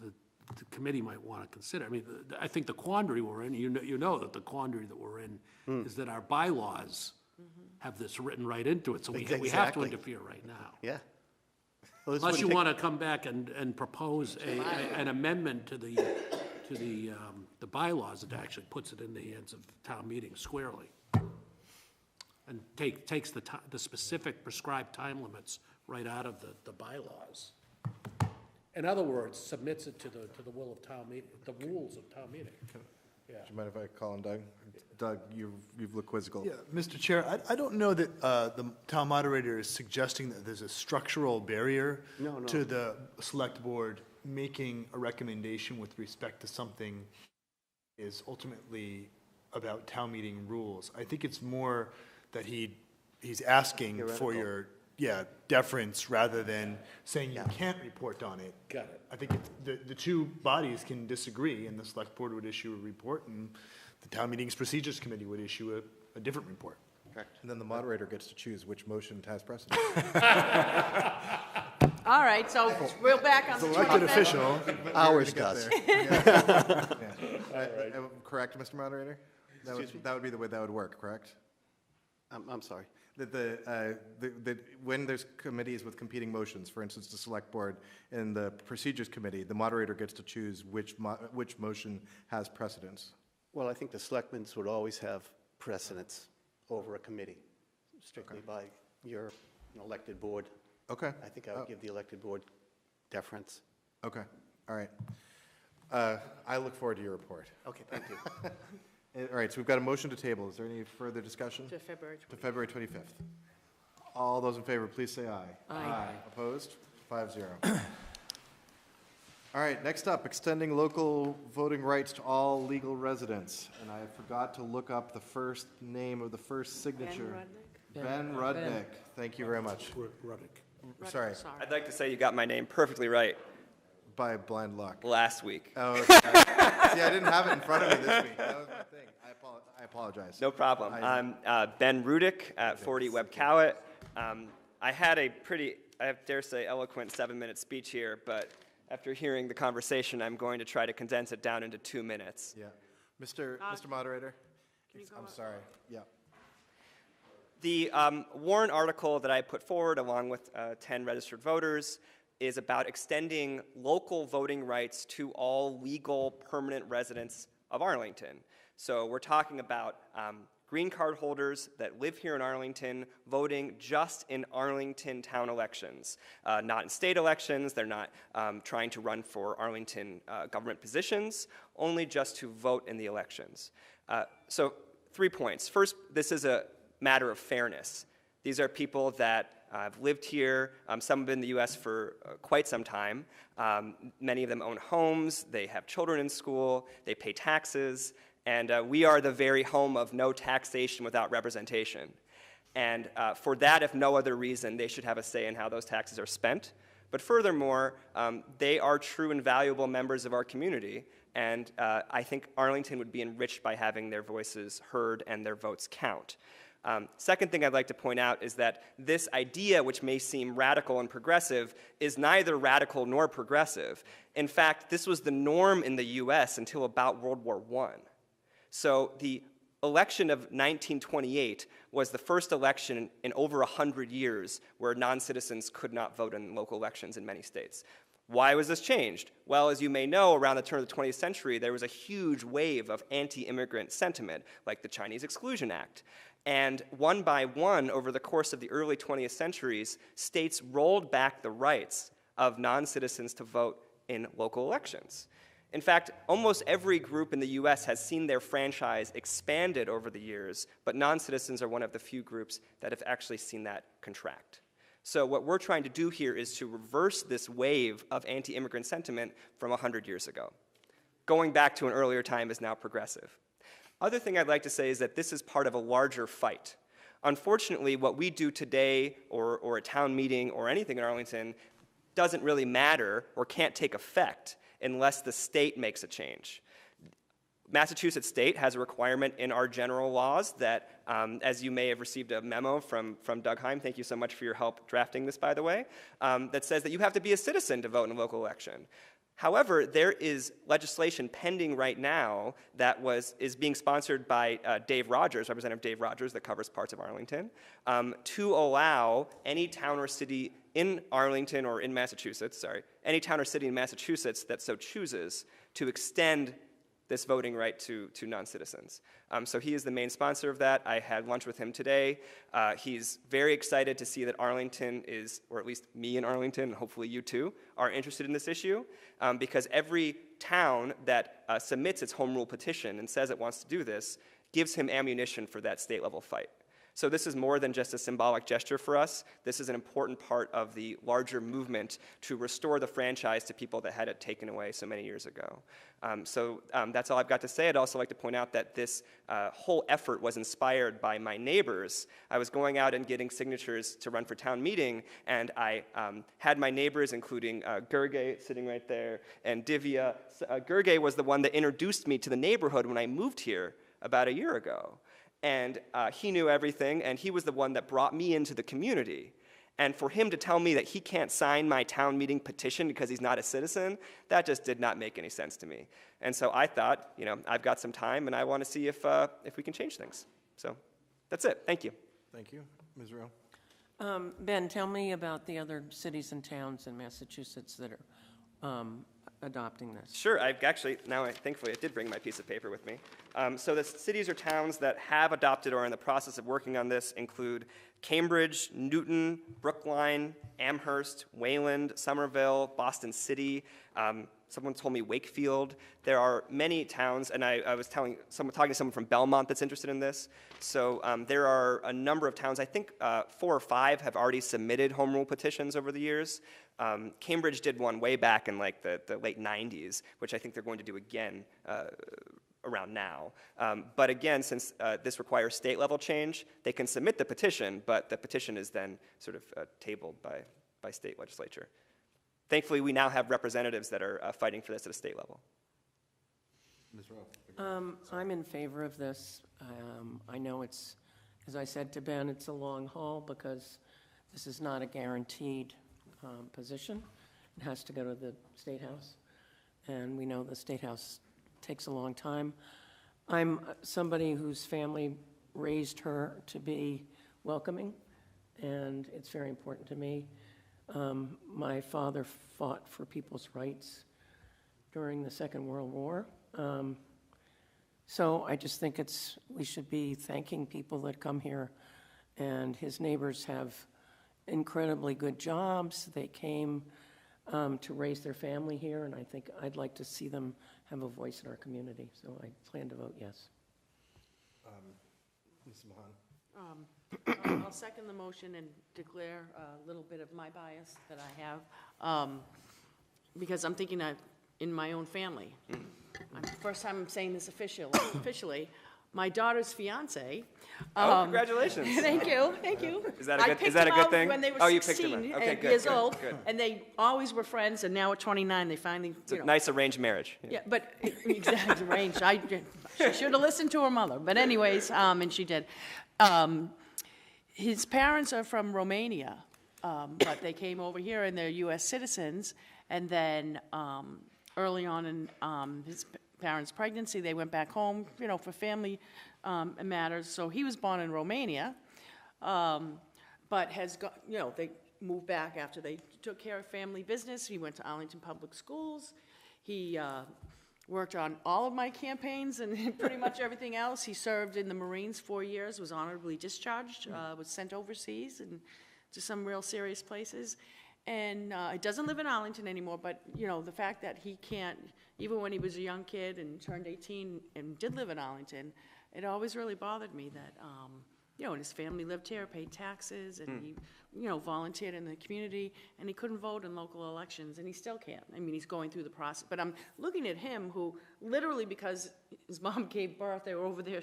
that the committee might want to consider. I mean, I think the quandary we're in, you know that the quandary that we're in is that our bylaws have this written right into it, so we have to Exactly. interfere right now. Yeah. Well, this Unless you wouldn't want to come back and propose an amendment to the bylaws that actually puts it in the hands of the town meeting squarely. And takes the specific prescribed time limits right out of the bylaws. In other words, submits it to the will of town meeting, the rules of town meeting. Yeah. Do you mind if I call on Doug? Doug, you've looked quizzical. Yeah, Mr. Chair, I don't know that the town moderator is suggesting that there's a structural barrier to the select board making a recommendation with respect to something is ultimately about town meeting rules. I think it's more that he's asking for your deference rather than saying you can't report on it. Got it. I think the two bodies can disagree, and the select board would issue a report, and the town meetings procedures committee would issue a different report. Correct. And then the moderator gets to choose which motion has precedence. All right, so we're back on the Elected official. Ours does. Correct, Mr. Moderator? That would be the way that would work, correct? I'm sorry. When there's committees with competing motions, for instance, the select board and the procedures committee, the moderator gets to choose which motion has precedence. Well, I think the selectmen would always have precedence over a committee, strictly by your elected board. Okay. I think I would give the elected board deference. Okay, all right. I look forward to your report. Okay, thank you. All right, so we've got a motion to table. Is there any further discussion? To February 25th. To February 25th. All those in favor, please say aye. Aye. Opposed? 5-0. All right, next up, extending local voting rights to all legal residents. And I forgot to look up the first name of the first signature. Ben Rudnick. Thank you very much. Rudnick. Sorry. I'd like to say you got my name perfectly right. By blind luck. Last week. Oh, okay. See, I didn't have it in front of me this week. That was my thing. I apologize. No problem. I'm Ben Rudick at 40 Webb Cowett. I had a pretty, I dare say, eloquent 7-minute speech here, but after hearing the conversation, I'm going to try to condense it down into 2 minutes. Yeah. Mr. Moderator? I'm sorry. Yeah. The warrant article that I put forward, along with 10 registered voters, is about extending local voting rights to all legal permanent residents of Arlington. So we're talking about green card holders that live here in Arlington voting just in Arlington town elections, not in state elections. They're not trying to run for Arlington government positions, only just to vote in the elections. So 3 points. First, this is a matter of fairness. These are people that have lived here. Some have been in the U.S. for quite some time. Many of them own homes. They have children in school. They pay taxes. And we are the very home of no taxation without representation. And for that, if no other reason, they should have a say in how those taxes are spent. But furthermore, they are true and valuable members of our community. And I think Arlington would be enriched by having their voices heard and their votes count. Second thing I'd like to point out is that this idea, which may seem radical and progressive, is neither radical nor progressive. In fact, this was the norm in the US until about World War I. So the election of 1928 was the first election in over 100 years where non-citizens could not vote in local elections in many states. Why was this changed? Well, as you may know, around the turn of the 20th century, there was a huge wave of anti-immigrant sentiment, like the Chinese Exclusion Act. And one by one, over the course of the early 20th centuries, states rolled back the rights of non-citizens to vote in local elections. In fact, almost every group in the US has seen their franchise expanded over the years, but non-citizens are one of the few groups that have actually seen that contract. So what we're trying to do here is to reverse this wave of anti-immigrant sentiment from 100 years ago. Going back to an earlier time is now progressive. Other thing I'd like to say is that this is part of a larger fight. Unfortunately, what we do today, or a town meeting, or anything in Arlington, doesn't really matter or can't take effect unless the state makes a change. Massachusetts state has a requirement in our general laws that, as you may have received a memo from Doug Heim, thank you so much for your help drafting this, by the way, that says that you have to be a citizen to vote in a local election. However, there is legislation pending right now that is being sponsored by Dave Rogers, Representative Dave Rogers, that covers parts of Arlington, to allow any town or city in Arlington or in Massachusetts, any town or city in Massachusetts that so chooses to extend this voting right to non-citizens. So he is the main sponsor of that. I had lunch with him today. He's very excited to see that Arlington is, or at least me in Arlington, and hopefully you too, are interested in this issue, because every town that submits its home rule petition and says it wants to do this gives him ammunition for that state level fight. So this is more than just a symbolic gesture for us. This is an important part of the larger movement to restore the franchise to people that had it taken away so many years ago. That's all I've got to say. I'd also like to point out that this whole effort was inspired by my neighbors. I was going out and getting signatures to run for town meeting, and I had my neighbors, including Gergely sitting right there, and Divya. Gergely was the one that introduced me to the neighborhood when I moved here about a year ago. And he knew everything, and he was the one that brought me into the community. And for him to tell me that he can't sign my town meeting petition because he's not a citizen, that just did not make any sense to me. And so I thought, I've got some time, and I want to see if we can change things. So that's it. Thank you. Thank you. Ms. Rowe? Ben, tell me about the other cities and towns in Massachusetts that are adopting this. Sure, I've actually, thankfully I did bring my piece of paper with me. So the cities or towns that have adopted or are in the process of working on this include Cambridge, Newton, Brookline, Amherst, Wayland, Somerville, Boston City. Someone told me Wakefield. There are many towns, and I was talking to someone from Belmont that's interested in this. So there are a number of towns. I think 4 or 5 have already submitted home rule petitions over the years. Cambridge did one way back in like the late 90s, which I think they're going to do again around now. But again, since this requires state level change, they can submit the petition, but the petition is then sort of tabled by state legislature. Thankfully, we now have representatives that are fighting for this at a state level. Ms. Rowe? I'm in favor of this. I know it's, as I said to Ben, it's a long haul because this is not a guaranteed position. It has to go to the State House, and we know the State House takes a long time. I'm somebody whose family raised her to be welcoming, and it's very important to me. My father fought for people's rights during the Second World War. So I just think we should be thanking people that come here, and his neighbors have incredibly good jobs. They came to raise their family here, and I think I'd like to see them have a voice in our community. So I plan to vote yes. Ms. Mahan? I'll second the motion and declare a little bit of my bias that I have, because I'm thinking in my own family. First time I'm saying this officially. My daughter's fiance. Congratulations. Thank you, thank you. Is that a good thing? When they were you picked 16 them. Okay, years old, good. and they always were friends, and now at 29, they finally, It's a nice arranged marriage. Yeah, but exactly, arranged. She should have listened to her mother. But anyways, and she did. His parents are from Romania, but they came over here and they're U.S. citizens. And then early on in his parents' pregnancy, they went back home, for family matters. So he was born in Romania, but has got, they moved back after they took care of family business. He went to Arlington Public Schools. He worked on all of my campaigns and pretty much everything else. He served in the Marines 4 years, was honorably discharged, was sent overseas and to some real serious places. And he doesn't live in Arlington anymore, but, the fact that he can't, even when he was a young kid and turned 18 and did live in Arlington, it always really bothered me that, and his family lived here, paid taxes, and he, volunteered in the community, and he couldn't vote in local elections, and he still can't. I mean, he's going through the process. But I'm looking at him who literally, because his mom gave birth, they were over there,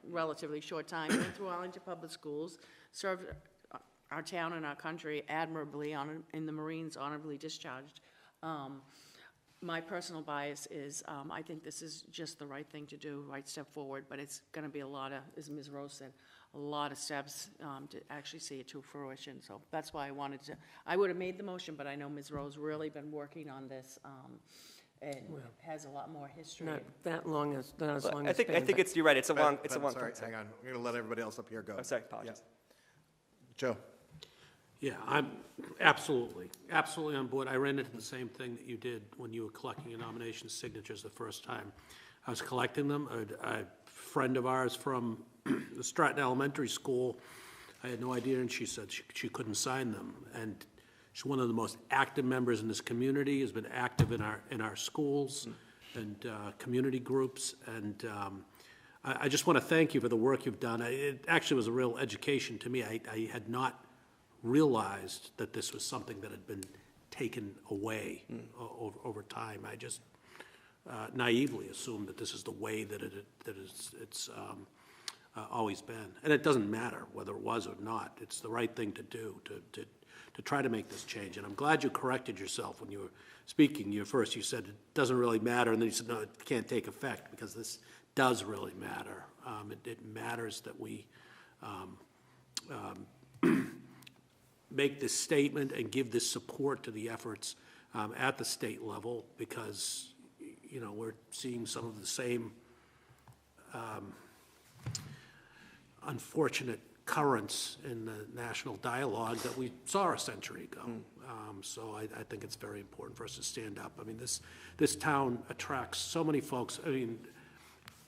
relatively short time, went through Arlington Public Schools, served our town and our country admirably in the Marines, honorably discharged. my personal bias is, I think this is just the right thing to do, right step forward, but it's going to be a lot of, as Ms. Rose said, a lot of steps to actually see it to fruition. So that's why I wanted to, I would have made the motion, but I know Ms. Rose really been working on this and has a lot more history. Not that long as, not as long I as. think you're right. It's a long Sorry, hang on. We're going to let everybody else up here go. I'm sorry, apologies. Joe. Yeah, I'm absolutely on board. I ran into the same thing that you did when you were collecting your nomination signatures the first time. I was collecting them. A friend of ours from the Stratton Elementary School, I had no idea, and she said she couldn't sign them. And she's one of the most active members in this community, has been active in our schools and community groups. And I just want to thank you for the work you've done. It actually was a real education to me. I had not realized that this was something that had been taken away over time. I just naively assumed that this is the way that it's always been. And it doesn't matter whether it was or not. It's the right thing to do to try to make this change. And I'm glad you corrected yourself when you were speaking. You said it doesn't really matter, and then you said, no, it can't take effect, because this does really matter. It matters that we make this statement and give this support to the efforts at the state level, because, you know, we're seeing some of the same unfortunate currents in the national dialogue that we saw a century ago. So I think it's very important for us to stand up. I mean, this town attracts so many folks, I mean,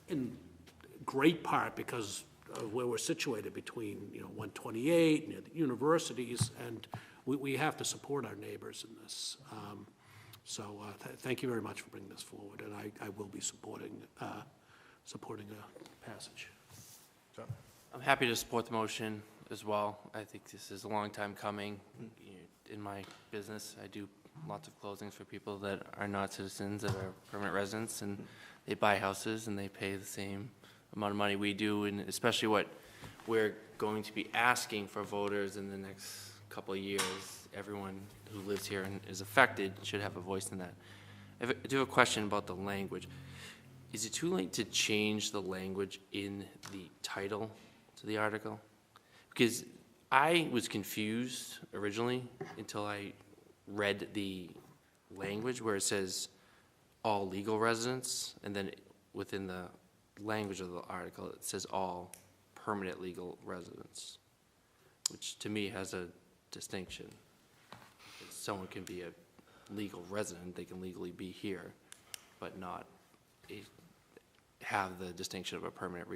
in great part because of where we're situated between, 128 and the universities, and we have to support our neighbors in this. Thank you very much for bringing this forward, and I will be supporting a passage. John? I'm happy to support the motion as well. I think this is a long time coming. In my business, I do lots of closings for people that are not citizens, that are permanent residents, and they buy houses and they pay the same amount of money we do, and especially what we're going to be asking for voters in the next couple of years. Everyone who lives here and is affected should have a voice in that. I do have a question about the language. Is it too late to change the language in the title to the article? Because I was confused originally until I read the language where it says all legal residents, and then within the language of the article it says all permanent legal residents, which to me has a distinction. Someone can be a legal resident, they can legally be here, but not have the distinction of a permanent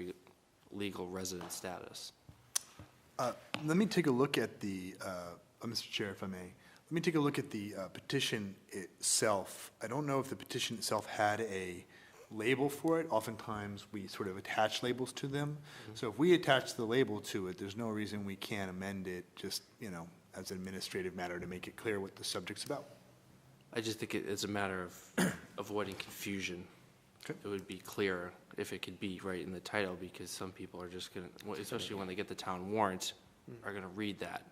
legal resident status. Let me take a look at the, Mr. Chair, if I may. Let me take a look at the petition itself. I don't know if the petition itself had a label for it. Oftentimes, we sort of attach labels to them. So if we attach the label to it, there's no reason we can't amend it just, as an administrative matter to make it clear what the subject's about. I just think it's a matter of avoiding confusion. Okay. It would be clearer if it could be right in the title, because some people are just going to, especially when they get the town warrant, are going to read that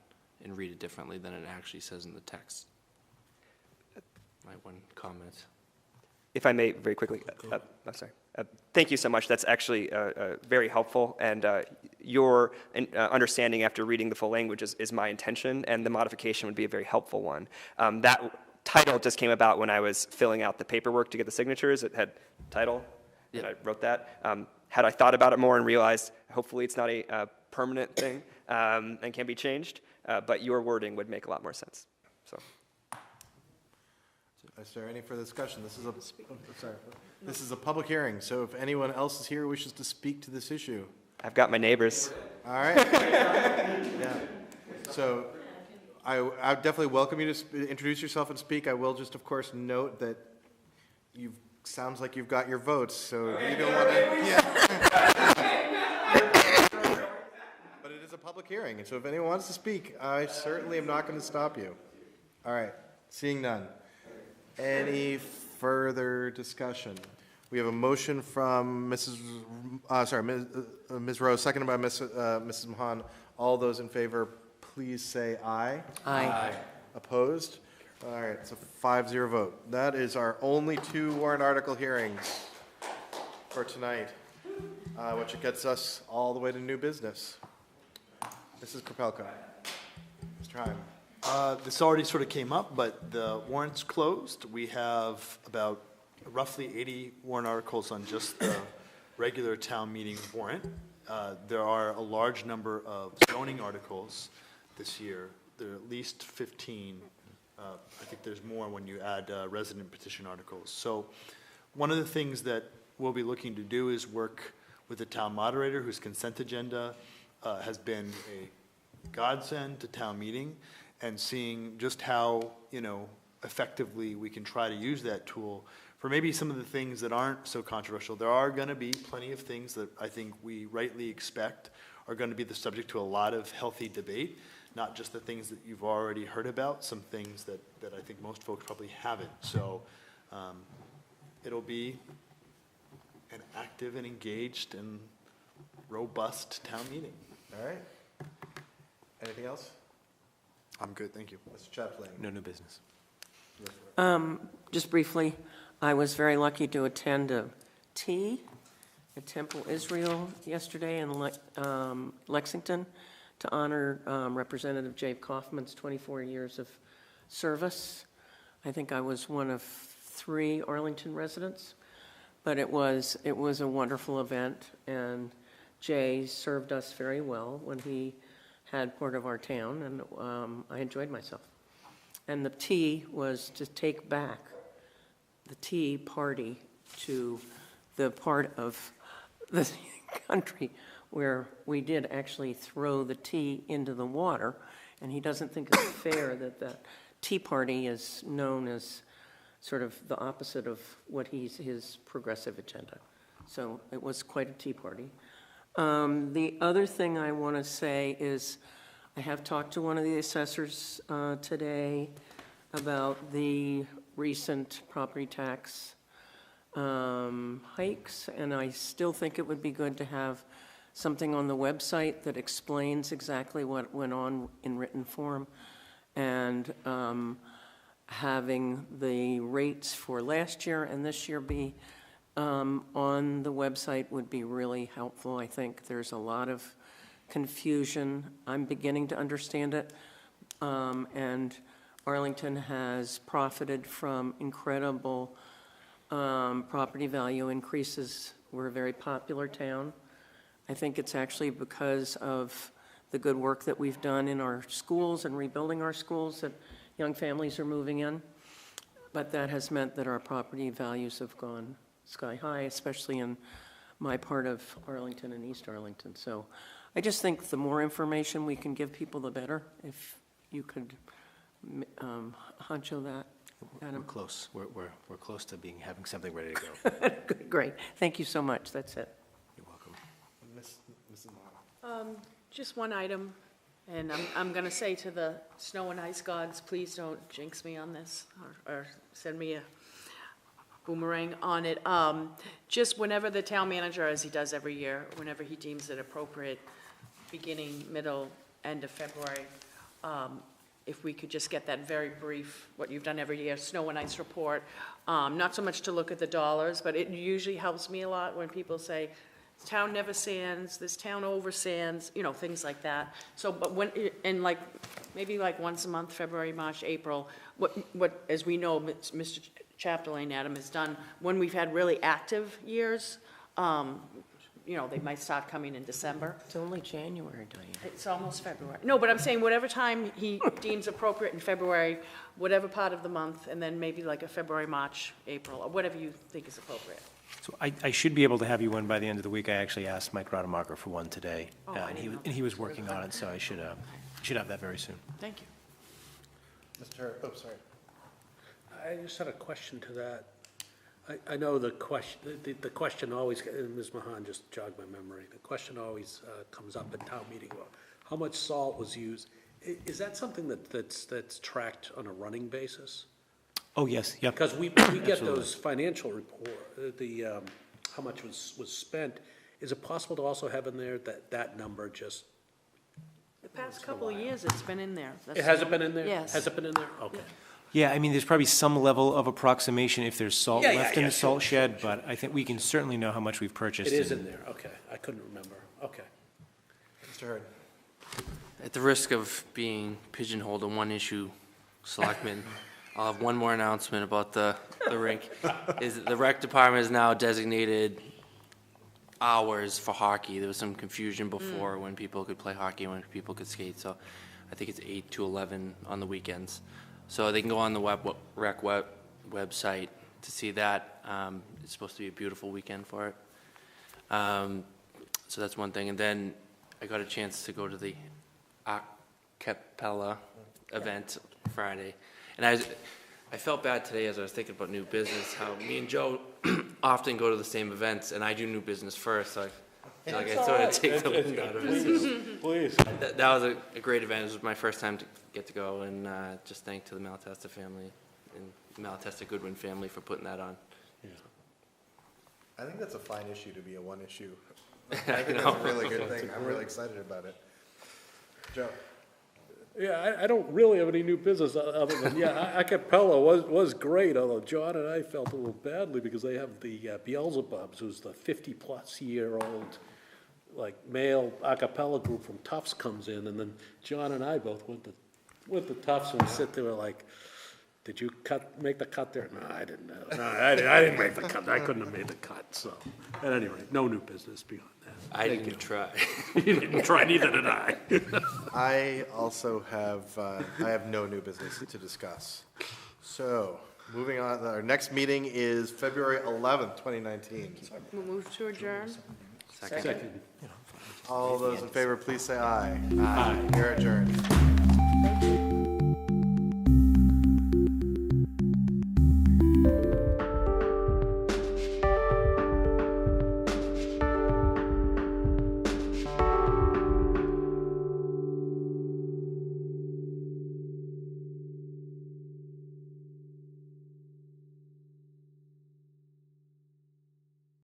and read it differently than it actually says in the text. My one comment. If I may, very quickly, I'm sorry. Thank you so much. That's actually very helpful, and your understanding after reading the full language is my intention, and the modification would be a very helpful one. That title just came about when I was filling out the paperwork to get the signatures. It had title, and I wrote that. Had I thought about it more and realized hopefully it's not a permanent thing and can be changed, but your wording would make a lot more sense. So. Is there any further discussion? This is a public hearing, so if anyone else is here who wishes to speak to this issue. I've got my neighbors. All right. Yeah. So I definitely welcome you to introduce yourself and speak. I will just, of course, note that sounds like you've got your votes, so you don't want to. Yeah. But it is a public hearing, and so if anyone wants to speak, I certainly am not going to stop you. All right. Seeing none. Any further discussion? We have a motion from Ms. Rose, seconded by Mrs. Mahan. All those in favor, please say aye. Aye. Opposed? All right, it's a 5-0 vote. That is our only 2 warrant article hearings for tonight, which gets us all the way to new business. Mrs. Kropelka. Mr. Heim. This already sort of came up, but the warrant's closed. We have about roughly 80 warrant articles on just the regular town meeting warrant. There are a large number of zoning articles this year. There are at least 15. I think there's more when you add resident petition articles. So one of the things that we'll be looking to do is work with the town moderator, whose consent agenda has been a godsend to town meeting, and seeing just how, effectively we can try to use that tool for maybe some of the things that aren't so controversial. There are going to be plenty of things that I think we rightly expect are going to be the subject to a lot of healthy debate, not just the things that you've already heard about, some things that I think most folks probably haven't. So it'll be an active and engaged and robust town meeting. All right. Anything else? I'm good, thank you. Mr. Chaplin. No new business. Just briefly, I was very lucky to attend a tea at Temple Israel yesterday in Lexington to honor Representative Jay Kaufman's 24 years of service. I think I was one of 3 Arlington residents, but it was a wonderful event, and Jay served us very well when he had part of our town, and I enjoyed myself. And the tea was to take back the tea party to the part of the country where we did actually throw the tea into the water, and he doesn't think it's fair that the tea party is known as sort of the opposite of what his progressive agenda. So it was quite a tea party. The other thing I want to say is I have talked to one of the assessors today about the recent property tax hikes, and I still think it would be good to have something on the website that explains exactly what went on in written form, and having the rates for last year and this year be on the website would be really helpful. I think there's a lot of confusion. I'm beginning to understand it, and Arlington has profited from incredible property value increases. We're a very popular town. I think it's actually because of the good work that we've done in our schools and rebuilding our schools that young families are moving in. But that has meant that our property values have gone sky high, especially in my part of Arlington and East Arlington. So I just think the more information we can give people, the better. If you could honcho that. We're close. We're close to having something ready to go. Good, great. Thank you so much. That's it. You're welcome. Mrs. Mara. Just one item, and I'm going to say to the snow and ice gods, please don't jinx me on this or send me a boomerang on it. Just whenever the town manager, as he does every year, whenever he deems it appropriate, beginning, middle, end of February, if we could just get that very brief, what you've done every year, snow and ice report, not so much to look at the dollars, but it usually helps me a lot when people say, this town never sands, this town over sands, things like that. So, but when, and like, maybe like once a month, February, March, April, what as we know, Mr. Chapdelaine, Adam, has done, when we've had really active years, they might start coming in December. It's only January, Diane. It's almost February. No, but I'm saying whatever time he deems appropriate in February, whatever part of the month, and then maybe like a February, March, April, or whatever you think is appropriate. So I should be able to have you one by the end of the week. I actually asked Mike Rademacher for one today, and he was working on it, so I should have that very soon. Thank you. Sorry. I just had a question to that. I know the question always, Ms. Mahan just jogged my memory, the question always comes up at town meeting, well, how much salt was used? Is that something that's tracked on a running basis? Oh, yes, yep. Because we get those financial report, how much was spent. Is it possible to also have in there that number just? The past couple of years, it's been in there. Has it been in there? Yes. Has it been in there? Okay. Yeah, I mean, there's probably some level of approximation if there's salt Yeah, left in yeah, the salt sure, shed, but I think we can certainly know how much we've purchased. It is and- in there, okay. I couldn't remember, okay. Mr. Hurd. At the risk of being pigeonholed in one issue, Selectmen, I'll have one more announcement about the rink. Is that the rec department is now designated hours for hockey. There was some confusion before when people could play hockey and when people could skate, so I think it's 8 to 11 on the weekends. So they can go on the rec website to see that. It's supposed to be a beautiful weekend for it. So that's one thing. And then I got a chance to go to the a cappella event Friday. And I felt bad today as I was thinking about new business, how me and Joe often go to the same events, and I do new business first, so I feel like I sort of take the wind out of it. Please. That was a great event. It was my first time to get to go, and just thank to the Malatesta family and Malatesta Goodwin family for putting that on. I think that's a fine issue to be a one issue. I think that's a really good thing. I'm really excited about it. Joe? Yeah, I don't really have any new business other than, yeah, a cappella was great, although John and I felt a little badly because they have the Beelzebubs, who's the 50-plus-year-old, like, male a cappella group from Tufts comes in, and then John and I both went to Tufts and we sit there like, did you make the cut there? No, I didn't. No, I didn't make the cut. I couldn't have made the cut, so, at any rate, no new business beyond that. I didn't try. You didn't try, neither did I. I also have no new business to discuss. So, moving on, our next meeting is February 11th, 2019. We'll move to adjourn. Second. All those in favor, please say aye. Aye. You're adjourned.